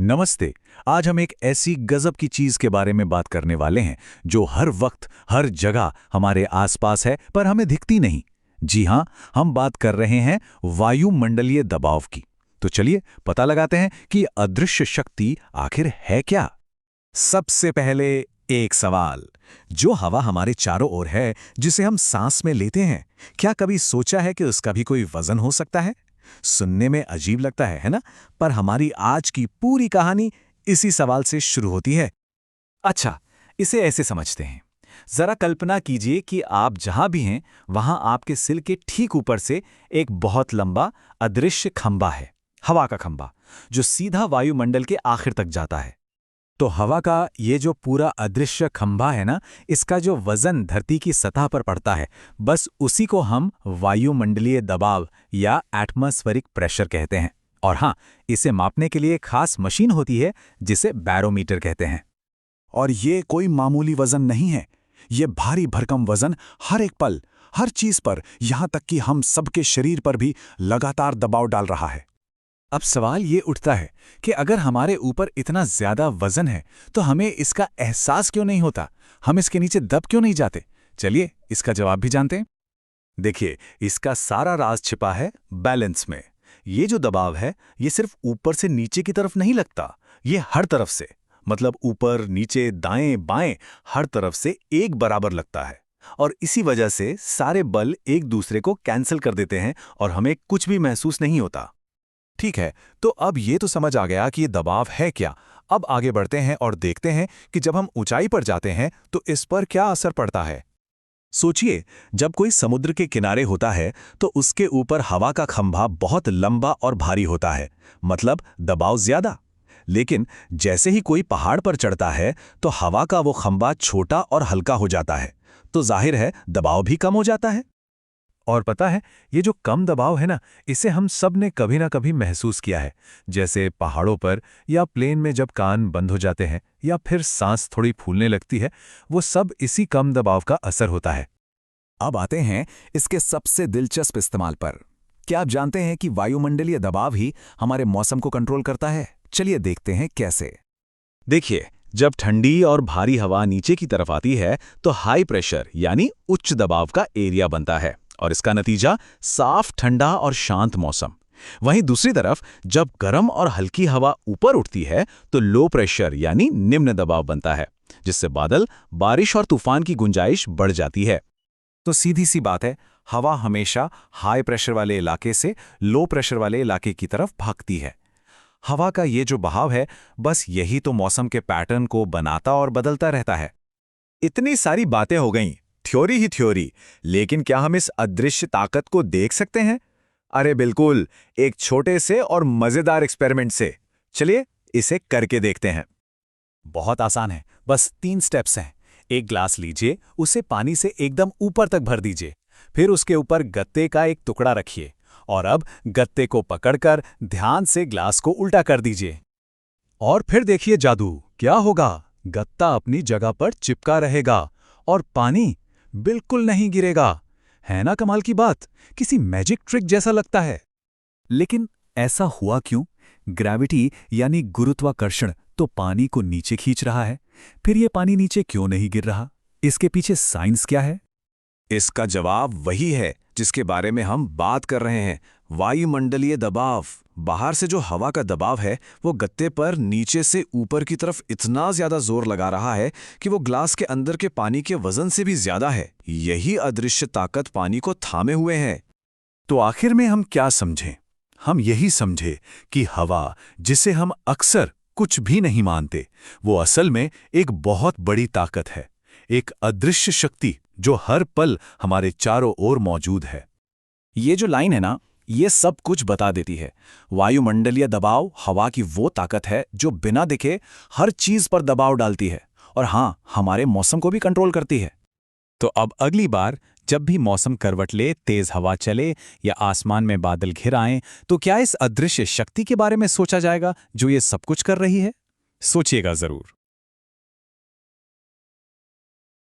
नमस्ते। आज हम एक ऐसी गजब की चीज के बारे में बात करने वाले हैं जो हर वक्त हर जगह हमारे आसपास है पर हमें दिखती नहीं। जी हां, हम बात कर रहे हैं वायुमंडलीय दबाव की। तो चलिए पता लगाते हैं कि अदृश्य शक्ति आखिर है क्या। सबसे पहले एक सवाल। जो हवा हमारे चारों ओर है, जिसे हम सांस में लेते हैं, क्या कभी सोचा है कि उसका भी कोई वजन हो सकता है? सुनने में अजीब लगता है ना? पर हमारी आज की पूरी कहानी इसी सवाल से शुरू होती है। अच्छा, इसे ऐसे समझते हैं। जरा कल्पना कीजिए कि आप जहां भी हैं, वहां आपके सिर के ठीक ऊपर से एक बहुत लंबा अदृश्य खंभा है, हवा का खंभा, जो सीधा वायुमंडल के आखिर तक जाता है। तो हवा का ये जो पूरा अदृश्य खंभा है ना, इसका जो वजन धरती की सतह पर पड़ता है, बस उसी को हम वायुमंडलीय दबाव या एटमॉस्फेरिक प्रेशर कहते हैं। और हाँ, इसे मापने के लिए खास मशीन होती है जिसे बैरोमीटर कहते हैं। और ये कोई मामूली वजन नहीं है। ये भारी भरकम वजन हर एक पल, हर चीज पर, यहां तक कि हम सबके शरीर पर भी लगातार दबाव डाल रहा है। अब सवाल ये उठता है कि अगर हमारे ऊपर इतना ज्यादा वजन है, तो हमें इसका एहसास क्यों नहीं होता? हम इसके नीचे दब क्यों नहीं जाते? चलिए इसका जवाब भी जानते हैं। देखिए, इसका सारा राज छिपा है बैलेंस में। ये जो दबाव है, ये सिर्फ ऊपर से नीचे की तरफ नहीं लगता, ये हर तरफ से, मतलब ऊपर, नीचे, दाएं, बाएं, हर तरफ से एक बराबर लगता है। और इसी वजह से सारे बल एक दूसरे को कैंसिल कर देते हैं और हमें कुछ भी महसूस नहीं होता। ठीक है, तो अब ये तो समझ आ गया कि ये दबाव है क्या। अब आगे बढ़ते हैं और देखते हैं कि जब हम ऊंचाई पर जाते हैं तो इस पर क्या असर पड़ता है। सोचिए, जब कोई समुद्र के किनारे होता है तो उसके ऊपर हवा का खंभा बहुत लंबा और भारी होता है, मतलब दबाव ज्यादा। लेकिन जैसे ही कोई पहाड़ पर चढ़ता है तो हवा का वो खंभा छोटा और हल्का हो जाता है, तो जाहिर है दबाव भी कम हो जाता है। और पता है, ये जो कम दबाव है ना, इसे हम सब ने कभी ना कभी महसूस किया है। जैसे पहाड़ों पर या प्लेन में जब कान बंद हो जाते हैं या फिर सांस थोड़ी फूलने लगती है, वो सब इसी कम दबाव का असर होता है। अब आते हैं इसके सबसे दिलचस्प इस्तेमाल पर। क्या आप जानते हैं कि वायुमंडलीय दबाव ही हमारे मौसम को कंट्रोल करता है? चलिए देखते हैं कैसे। देखिए, जब ठंडी और भारी हवा नीचे की तरफ आती है तो हाई प्रेशर यानी उच्च दबाव का एरिया बनता है, और इसका नतीजा साफ, ठंडा और शांत मौसम। वहीं दूसरी तरफ जब गर्म और हल्की हवा ऊपर उठती है तो लो प्रेशर यानी निम्न दबाव बनता है, जिससे बादल, बारिश और तूफान की गुंजाइश बढ़ जाती है। तो सीधी सी बात है, हवा हमेशा हाई प्रेशर वाले इलाके से लो प्रेशर वाले इलाके की तरफ भागती है। हवा का ये जो बहाव है, बस यही तो मौसम के पैटर्न को बनाता और बदलता रहता है। इतनी सारी बातें हो गईं, थ्योरी ही थ्योरी, लेकिन क्या हम इस अदृश्य ताकत को देख सकते हैं? अरे बिल्कुल, एक छोटे से और मजेदार एक्सपेरिमेंट से। चलिए इसे करके देखते हैं। बहुत आसान है, बस 3 स्टेप्स हैं। एक ग्लास लीजिए, उसे पानी से एकदम ऊपर तक भर दीजिए, फिर उसके ऊपर गत्ते का एक टुकड़ा रखिए, और अब गत्ते को पकड़कर ध्यान से ग्लास को उल्टा कर दीजिए। और फिर देखिए जादू क्या होगा। गत्ता अपनी जगह पर चिपका रहेगा और पानी बिल्कुल नहीं गिरेगा। है ना कमाल की बात? किसी मैजिक ट्रिक जैसा लगता है। लेकिन ऐसा हुआ क्यों? ग्रेविटी यानी गुरुत्वाकर्षण तो पानी को नीचे खींच रहा है, फिर ये पानी नीचे क्यों नहीं गिर रहा? इसके पीछे साइंस क्या है? इसका जवाब वही है जिसके बारे में हम बात कर रहे हैं, वायुमंडलीय दबाव। बाहर से जो हवा का दबाव है, वो गत्ते पर नीचे से ऊपर की तरफ इतना ज्यादा जोर लगा रहा है कि वो ग्लास के अंदर के पानी के वजन से भी ज्यादा है। यही अदृश्य ताकत पानी को थामे हुए है। तो आखिर में हम क्या समझें? हम यही समझे कि हवा, जिसे हम अक्सर कुछ भी नहीं मानते, वो असल में एक बहुत बड़ी ताकत है, एक अदृश्य शक्ति जो हर पल हमारे चारों ओर मौजूद है। ये जो लाइन है ना, ये सब कुछ बता देती है। वायुमंडलीय दबाव हवा की वो ताकत है जो बिना दिखे हर चीज पर दबाव डालती है, और हाँ, हमारे मौसम को भी कंट्रोल करती है। तो अब अगली बार जब भी मौसम करवट ले, तेज हवा चले या आसमान में बादल घिर आएं, तो क्या इस अदृश्य शक्ति के बारे में सोचा जाएगा जो ये सब कुछ कर रही है? सोचिएगा जरूर।